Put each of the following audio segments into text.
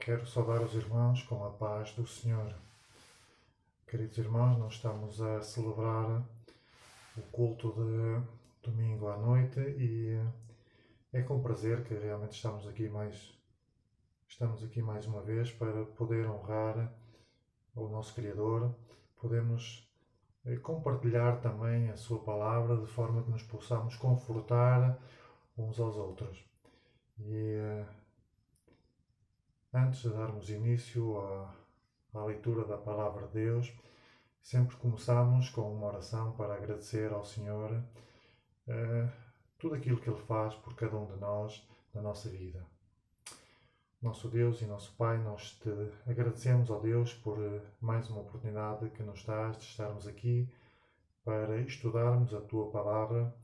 Quero saudar os irmãos com a paz do Senhor. Queridos irmãos, nós estamos a celebrar o culto de domingo à noite e é com prazer que realmente estamos aqui mais uma vez para poder honrar o nosso Criador. Podemos compartilhar também a sua palavra de forma que nos possamos confortar uns aos outros. E antes de darmos início à leitura da Palavra de Deus, sempre começamos com uma oração para agradecer ao Senhor tudo aquilo que Ele faz por cada um de nós na nossa vida. Nosso Deus e nosso Pai, nós te agradecemos, ó Deus, por mais uma oportunidade que nos dás de estarmos aqui para estudarmos a Tua Palavra,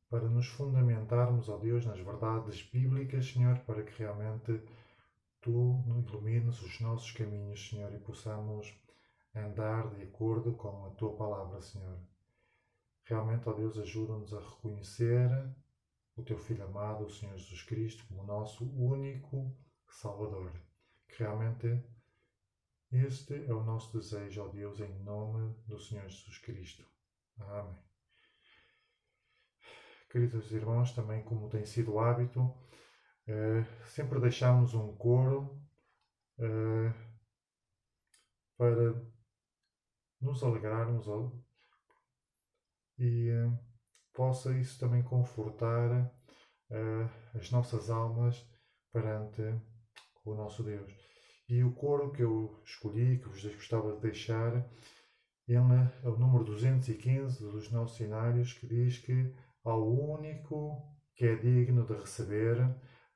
para nos fundamentarmos, ó Deus, nas verdades bíblicas, Senhor, para que realmente Tu ilumines os nossos caminhos, Senhor, e possamos andar de acordo com a Tua Palavra, Senhor. Realmente, ó Deus, ajuda-nos a reconhecer o Teu Filho amado, o Senhor Jesus Cristo, como o nosso único Salvador. Que realmente este é o nosso desejo, ó Deus, em nome do Senhor Jesus Cristo. Amém. Queridos irmãos, também como tem sido o hábito, sempre deixamos um coro para nos alegrarmos e possa isso também confortar as nossas almas perante o nosso Deus. E o coro que eu escolhi, que vos gostava de deixar, ele é o número 215 dos nossos cenários, que diz que ao único que é digno de receber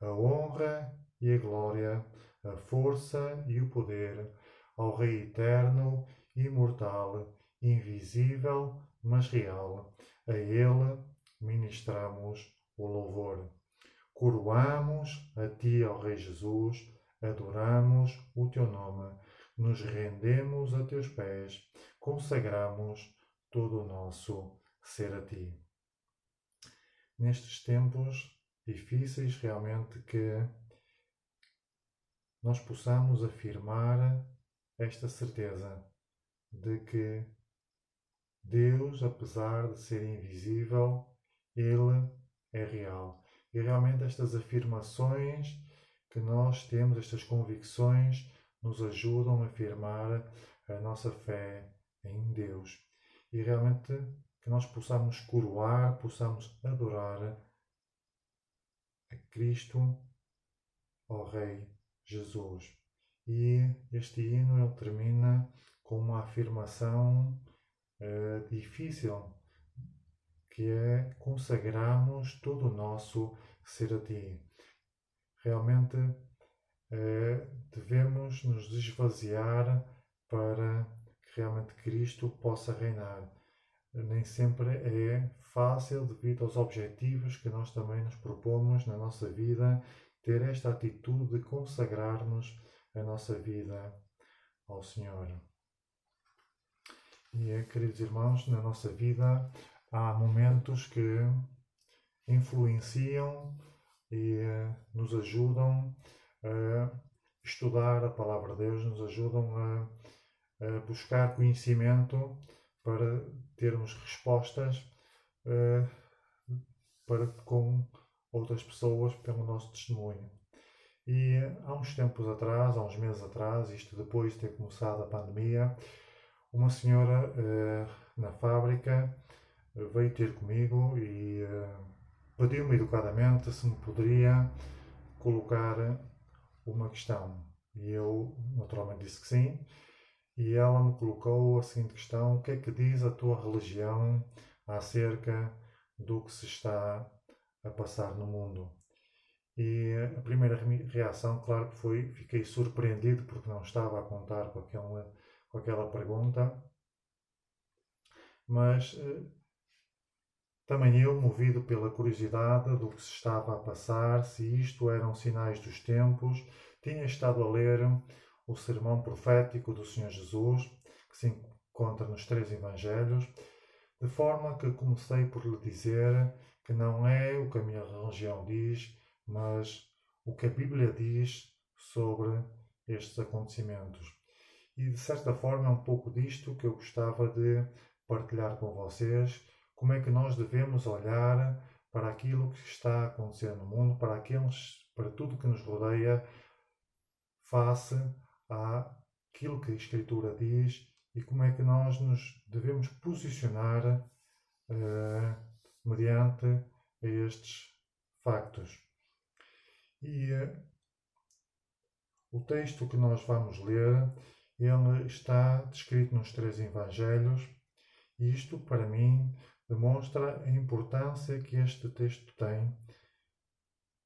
a honra e a glória, a força e o poder, ao Rei eterno, imortal, invisível, mas real, a Ele ministramos o louvor. Coroamos a Ti, ó Rei Jesus, adoramos o Teu nome, nos rendemos a Teus pés, consagramos todo o nosso ser a Ti. Nestes tempos difíceis, realmente que nós possamos afirmar esta certeza de que Deus, apesar de ser invisível, Ele é real. E realmente estas afirmações que nós temos, estas convicções, nos ajudam a afirmar a nossa fé em Deus. E realmente que nós possamos coroar, possamos adorar a Cristo, ao Rei Jesus. E este hino ele termina com uma afirmação difícil, que é consagrarmos todo o nosso ser a Ti. Realmente devemos nos esvaziar para que realmente Cristo possa reinar. Nem sempre é fácil, devido aos objetivos que nós também nos propomos na nossa vida, ter esta atitude de consagrar-nos a nossa vida ao Senhor. E, queridos irmãos, na nossa vida há momentos que influenciam e nos ajudam a estudar a Palavra de Deus, nos ajudam a buscar conhecimento para termos respostas para com outras pessoas pelo nosso testemunho. E há uns tempos atrás, há uns meses atrás, isto depois de ter começado a pandemia, uma senhora na fábrica veio ter comigo e pediu-me educadamente se me poderia colocar uma questão. E eu naturalmente disse que sim. E ela me colocou a seguinte questão: o que é que diz a tua religião acerca do que se está a passar no mundo? E a primeira reação, claro que foi, fiquei surpreendido porque não estava a contar com aquela pergunta, mas também eu, movido pela curiosidade do que se estava a passar, se isto eram sinais dos tempos, tinha estado a ler o sermão profético do Senhor Jesus, que se encontra nos 3 Evangelhos, de forma que comecei por lhe dizer que não é o que a minha religião diz, mas o que a Bíblia diz sobre estes acontecimentos. E de certa forma é um pouco disto que eu gostava de partilhar com vocês, como é que nós devemos olhar para aquilo que está a acontecer no mundo, para tudo que nos rodeia, face àquilo que a Escritura diz e como é que nós nos devemos posicionar mediante estes factos. E o texto que nós vamos ler, ele está descrito nos 3 Evangelhos, e isto, para mim, demonstra a importância que este texto tem,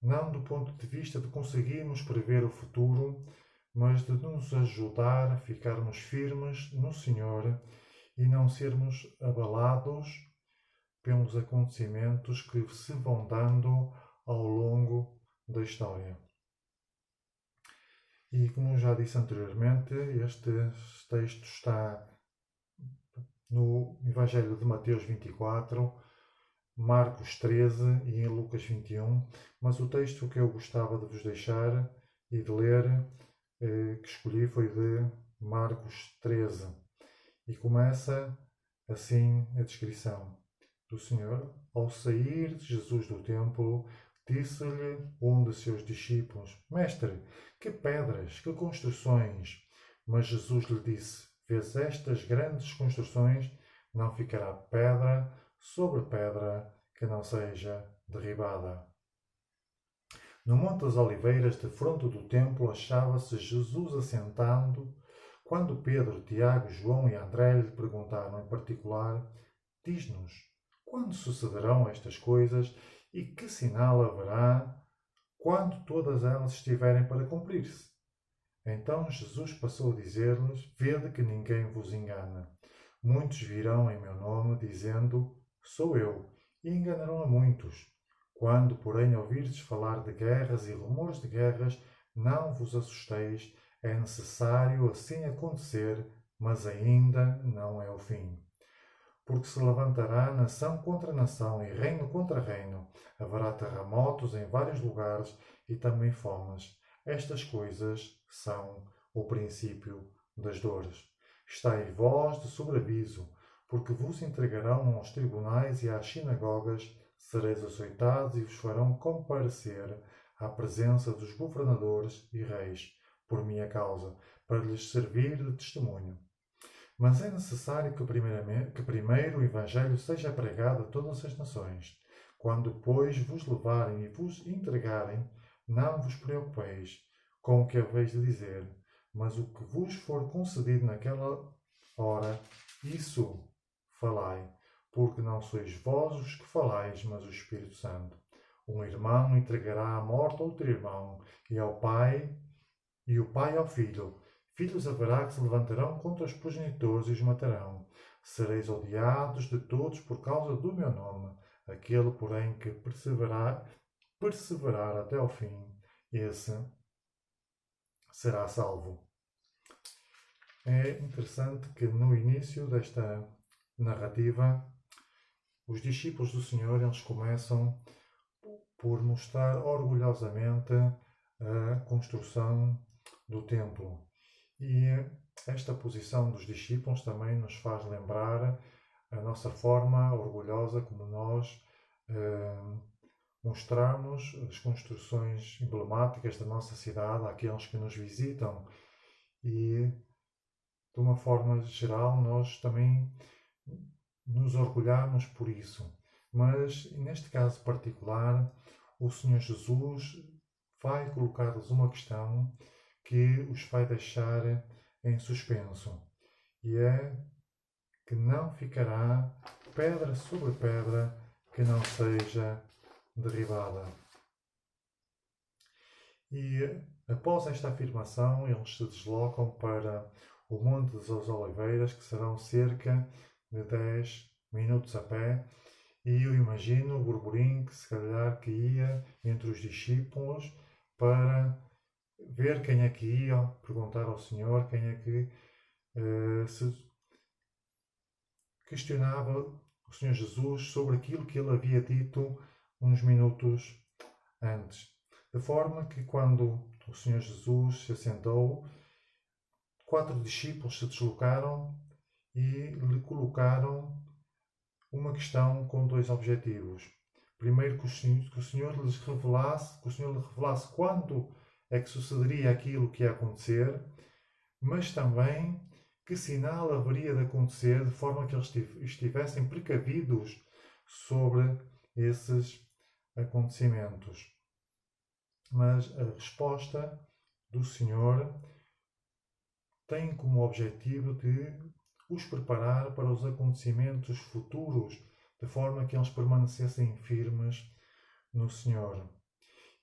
não do ponto de vista de conseguirmos prever o futuro, mas de nos ajudar a ficarmos firmes no Senhor e não sermos abalados pelos acontecimentos que se vão dando ao longo da história. E como já disse anteriormente, este texto está no Evangelho de Mateus 24, Marcos 13 e em Lucas 21, mas o texto que eu gostava de vos deixar e de ler, que escolhi, foi de Marcos 13. E começa assim a descrição do Senhor. Ao sair de Jesus do templo, disse-lhe um de seus discípulos: Mestre, que pedras, que construções! Mas Jesus lhe disse: Vês estas grandes construções? Não ficará pedra sobre pedra que não seja derribada. No Monte das Oliveiras, defronte do templo, achava-se Jesus assentado, quando Pedro, Tiago, João e André lhe perguntaram em particular: Diz-nos, quando sucederão estas coisas e que sinal haverá quando todas elas estiverem para cumprir-se? Então Jesus passou a dizer-lhes: Vede que ninguém vos engana. Muitos virão em meu nome, dizendo: Sou eu, e enganarão a muitos. Quando, porém, ouvirdes falar de guerras e rumores de guerras, não vos assusteis, é necessário assim acontecer, mas ainda não é o fim. Porque se levantará nação contra nação e reino contra reino. Haverá terremotos em vários lugares e também fomes. Estas coisas são o princípio das dores. Estai vós de sobreaviso, porque vos entregarão aos tribunais e às sinagogas, sereis açoitados e vos farão comparecer à presença dos governadores e reis, por minha causa, para lhes servir de testemunho. Mas é necessário que primeiro o Evangelho seja pregado a todas as nações. Quando, pois, vos levarem e vos entregarem, não vos preocupeis com o que haveis de dizer, mas o que vos for concedido naquela hora, isso falai, porque não sois vós os que falais, mas o Espírito Santo. Um irmão entregará à morte outro irmão, e o pai ao filho. Filhos haverá que se levantarão contra os progenitores e os matarão. Sereis odiados de todos por causa do meu nome. Aquele, porém, que perseverar até ao fim, esse será salvo. É interessante que no início desta narrativa, os discípulos do Senhor, eles começam por mostrar orgulhosamente a construção do templo. E esta posição dos discípulos também nos faz lembrar a nossa forma orgulhosa como nós mostramos as construções emblemáticas da nossa cidade àqueles que nos visitam. E, de uma forma geral, nós também nos orgulhamos por isso. Mas, neste caso particular, o Senhor Jesus vai colocar-lhes uma questão que os vai deixar em suspenso. E é que não ficará pedra sobre pedra que não seja derribada. E após esta afirmação, eles se deslocam para o Monte das Oliveiras, que serão cerca de 10 minutos a pé, e eu imagino o burburinho que se calhar que ia entre os discípulos para ver quem é que ia perguntar ao Senhor, quem é que se questionava o Senhor Jesus sobre aquilo que ele havia dito uns minutos antes. De forma que quando o Senhor Jesus se assentou 4 discípulos se deslocaram e lhe colocaram uma questão com 2 objetivos. Primeiro, que o Senhor lhe revelasse quando é que sucederia aquilo que ia acontecer, mas também que sinal haveria de acontecer de forma que eles estivessem precavidos sobre esses acontecimentos. Mas a resposta do Senhor tem como objetivo de os preparar para os acontecimentos futuros, de forma que eles permanecessem firmes no Senhor.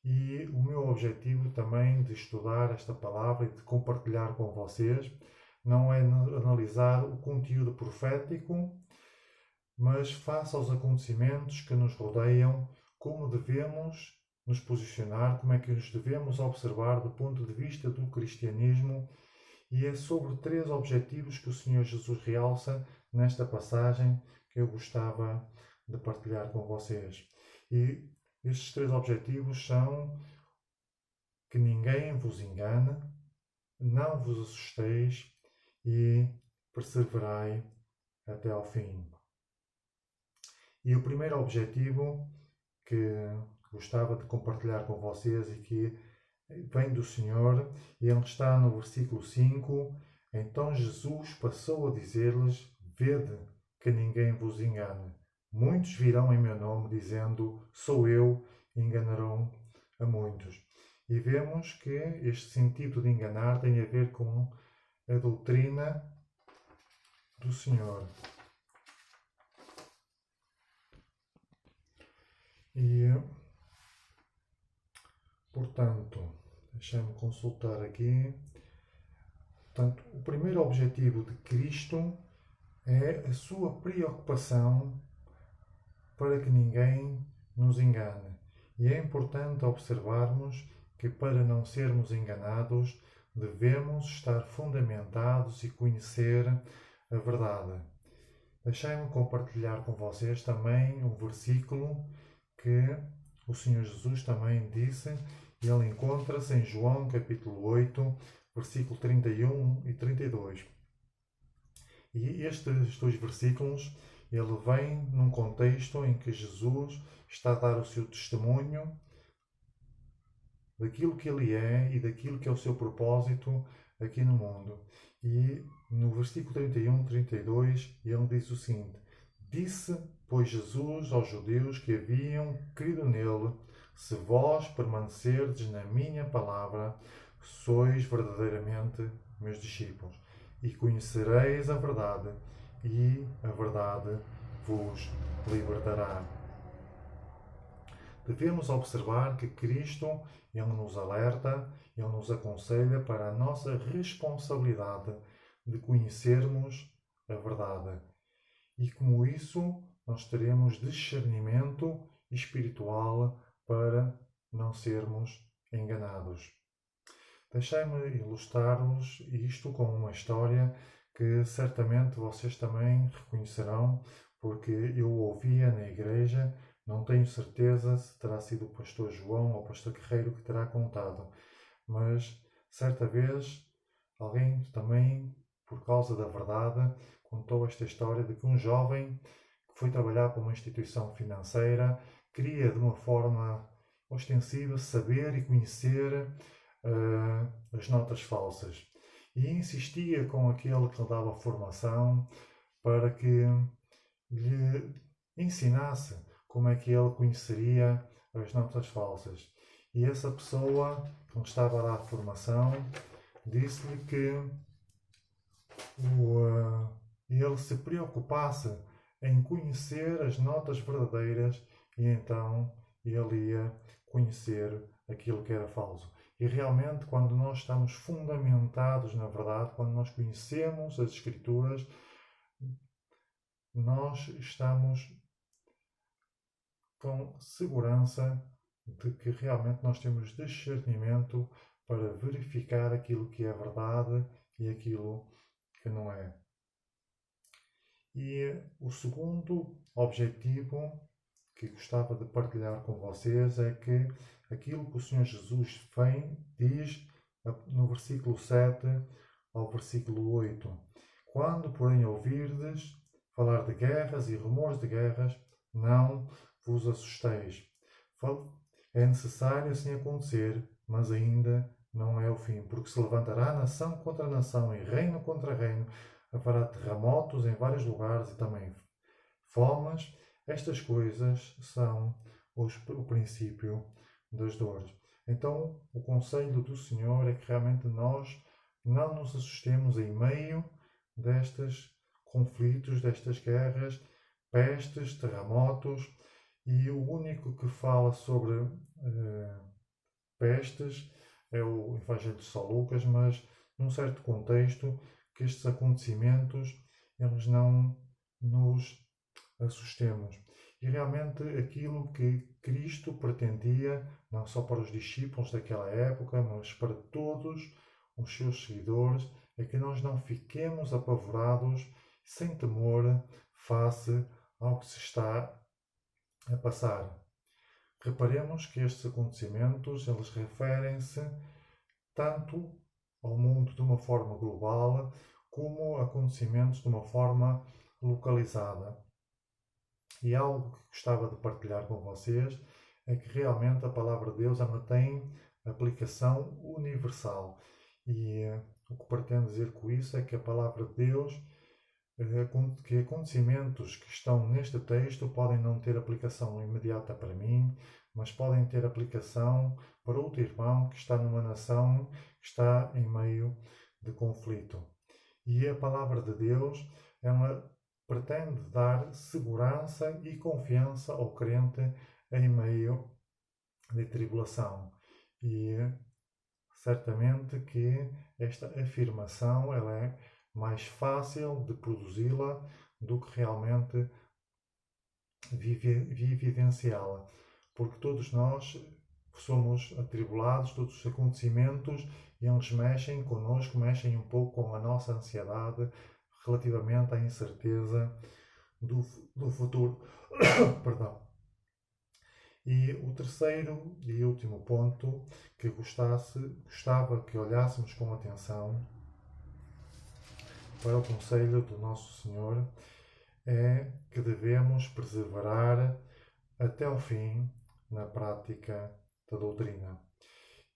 E o meu objetivo também de estudar esta palavra e de compartilhar com vocês não é analisar o conteúdo profético, mas face aos acontecimentos que nos rodeiam, como devemos nos posicionar, como é que nos devemos observar do ponto de vista do cristianismo. E é sobre 3 objetivos que o Senhor Jesus realça nesta passagem que eu gostava de partilhar com vocês. E estes 3 objetivos são: que ninguém vos engane, não vos assusteis e perseverai até ao fim. E o primeiro objetivo que gostava de compartilhar com vocês e que vem do Senhor, e ele está no versículo 5. Então Jesus passou a dizer-lhes: Vede que ninguém vos engane. Muitos virão em meu nome, dizendo: Sou eu, e enganarão a muitos. E vemos que este sentido de enganar tem a ver com a doutrina do Senhor. E, portanto, deixem-me consultar aqui. Portanto, o primeiro objetivo de Cristo é a sua preocupação para que ninguém nos engane. E é importante observarmos que, para não sermos enganados, devemos estar fundamentados e conhecer a verdade. Deixai-me compartilhar com vocês também um versículo que o Senhor Jesus também disse, e ele encontra-se em João capítulo 8, versículo 31 e 32. E estes 2 versículos, ele vem num contexto em que Jesus está a dar o seu testemunho daquilo que ele é e daquilo que é o seu propósito aqui no mundo. E no versículo 31, 32, ele diz o seguinte: Disse, pois, Jesus aos judeus que haviam crido nele: Se vós permanecerdes na minha palavra, sois verdadeiramente meus discípulos, e conhecereis a verdade, e a verdade vos libertará. Devemos observar que Cristo, ele nos alerta, ele nos aconselha para a nossa responsabilidade de conhecermos a verdade. E como isso, nós teremos discernimento espiritual para não sermos enganados. Deixai-me ilustrar-vos isto com uma história que certamente vocês também reconhecerão, porque eu ouvia na igreja. Não tenho certeza se terá sido o pastor João ou o pastor Guerreiro que terá contado, mas certa vez alguém também, por causa da verdade, contou esta história de que um jovem que foi trabalhar para uma instituição financeira queria, de uma forma ostensiva, saber e conhecer as notas falsas. E insistia com aquele que lhe dava formação para que lhe ensinasse como é que ele conheceria as notas falsas. E essa pessoa que lhe estava a dar formação disse-lhe que ele se preocupasse em conhecer as notas verdadeiras, e então ele ia conhecer aquilo que era falso. E realmente, quando nós estamos fundamentados na verdade, quando nós conhecemos as Escrituras, nós estamos com segurança de que realmente nós temos discernimento para verificar aquilo que é verdade e aquilo que não é. E o segundo objetivo que gostava de partilhar com vocês é que aquilo que o Senhor Jesus diz no versículo 7, ao versículo 8. Quando, porém, ouvirdes falar de guerras e rumores de guerras, não vos assusteis. É necessário assim acontecer, mas ainda não é o fim, porque se levantará nação contra nação e reino contra reino, haverá terremotos em vários lugares e também fomes. Estas coisas são o princípio das dores. Então, o conselho do Senhor é que realmente nós não nos assustemos em meio destes conflitos, destas guerras, pestes, terremotos, e o único que fala sobre pestes é o Evangelho de São Lucas, mas num certo contexto que estes acontecimentos eles não nos assustemos. E realmente aquilo que Cristo pretendia, não só para os discípulos daquela época, mas para todos os seus seguidores, é que nós não fiquemos apavorados, sem temor, face ao que se está a passar. Reparemos que estes acontecimentos, eles referem-se tanto ao mundo de uma forma global, como acontecimentos de uma forma localizada. E algo que gostava de partilhar com vocês é que realmente a palavra de Deus ela tem aplicação universal. E o que pretendo dizer com isso é que a palavra de Deus, que acontecimentos que estão neste texto podem não ter aplicação imediata para mim, mas podem ter aplicação para outro irmão que está numa nação que está em meio de conflito. E a palavra de Deus, ela pretende dar segurança e confiança ao crente em meio de tribulação. E certamente que esta afirmação ela é mais fácil de produzi-la do que realmente vivenciá-la. Porque todos nós somos atribulados, todos os acontecimentos, e eles mexem connosco, mexem um pouco com a nossa ansiedade relativamente à incerteza do futuro. Perdão. E o terceiro e último ponto que gostava que olhássemos com atenção para o conselho do Nosso Senhor é que devemos perseverar até ao fim na prática da doutrina.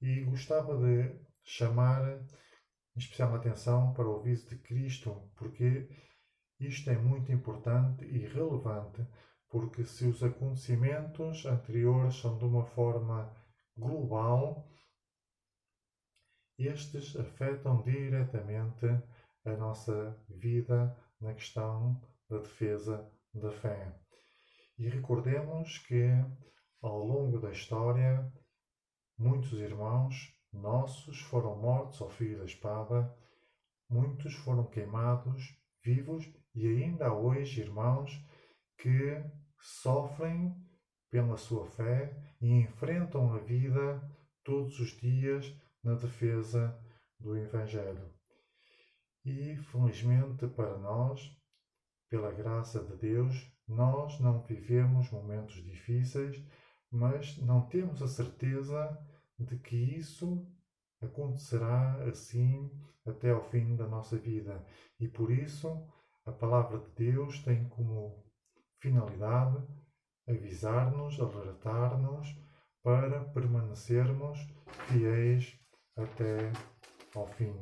E gostava de chamar em especial atenção para o aviso de Cristo, porque isto é muito importante e relevante, porque se os acontecimentos anteriores são de uma forma global, estes afetam diretamente a nossa vida na questão da defesa da fé. E recordemos que, ao longo da história, muitos irmãos nossos foram mortos ao fio da espada, muitos foram queimados vivos e ainda há hoje irmãos que sofrem pela sua fé e enfrentam a vida todos os dias na defesa do Evangelho. E, felizmente para nós, pela graça de Deus, nós não vivemos momentos difíceis, mas não temos a certeza de que isso acontecerá assim até ao fim da nossa vida. E por isso, a palavra de Deus tem como finalidade avisar-nos, alertar-nos para permanecermos fiéis até ao fim.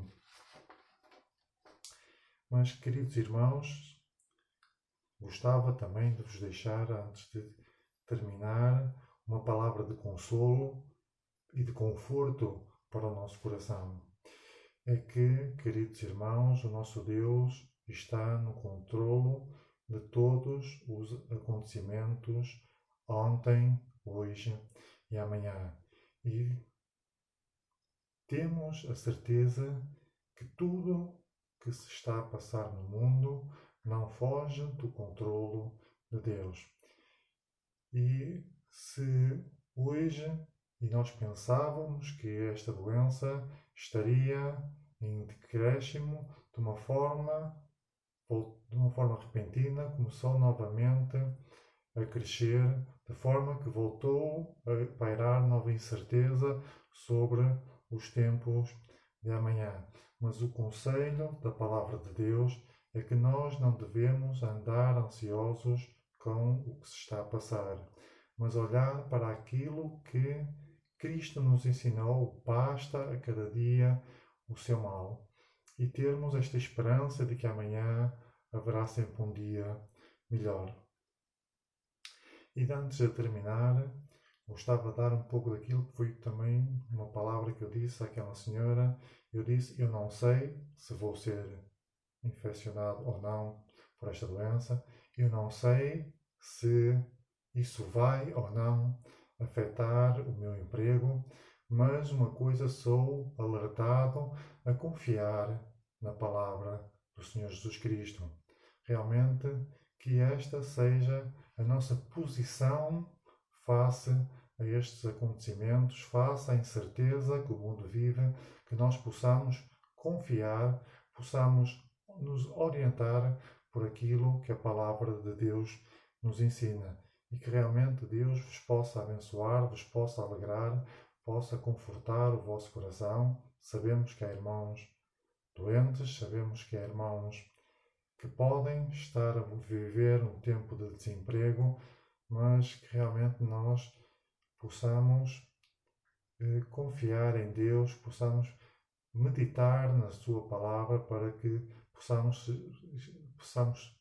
Mas, queridos irmãos, gostava também de vos deixar, antes de terminar, uma palavra de consolo e de conforto para o nosso coração. É que, queridos irmãos, o nosso Deus está no controlo de todos os acontecimentos ontem, hoje e amanhã. E temos a certeza que tudo que se está a passar no mundo não foge do controlo de Deus. E se hoje nós pensávamos que esta doença estaria em decréscimo de uma forma repentina, começou novamente a crescer, de forma que voltou a pairar nova incerteza sobre os tempos de amanhã. Mas o conselho da palavra de Deus é que nós não devemos andar ansiosos com o que se está a passar, mas olhar para aquilo que Cristo nos ensinou: basta a cada dia o seu mal. E termos esta esperança de que amanhã haverá sempre um dia melhor. E antes de terminar, gostava de dar um pouco daquilo que foi também uma palavra que eu disse àquela senhora. Eu disse: eu não sei se vou ser infeccionado ou não por esta doença. Eu não sei se isso vai ou não afetar o meu emprego, mas uma coisa sou alertado a confiar na palavra do Senhor Jesus Cristo. Realmente que esta seja a nossa posição face a estes acontecimentos, face à incerteza que o mundo vive, que nós possamos confiar, possamos nos orientar por aquilo que a palavra de Deus nos ensina e que realmente Deus vos possa abençoar, vos possa alegrar, possa confortar o vosso coração. Sabemos que há irmãos doentes, sabemos que há irmãos que podem estar a viver um tempo de desemprego, mas que realmente nós possamos confiar em Deus, possamos meditar na sua palavra para que possamos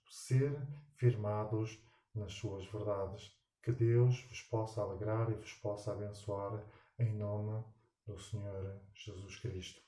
ser firmados nas suas verdades. Que Deus vos possa alegrar e vos possa abençoar em nome do Senhor Jesus Cristo.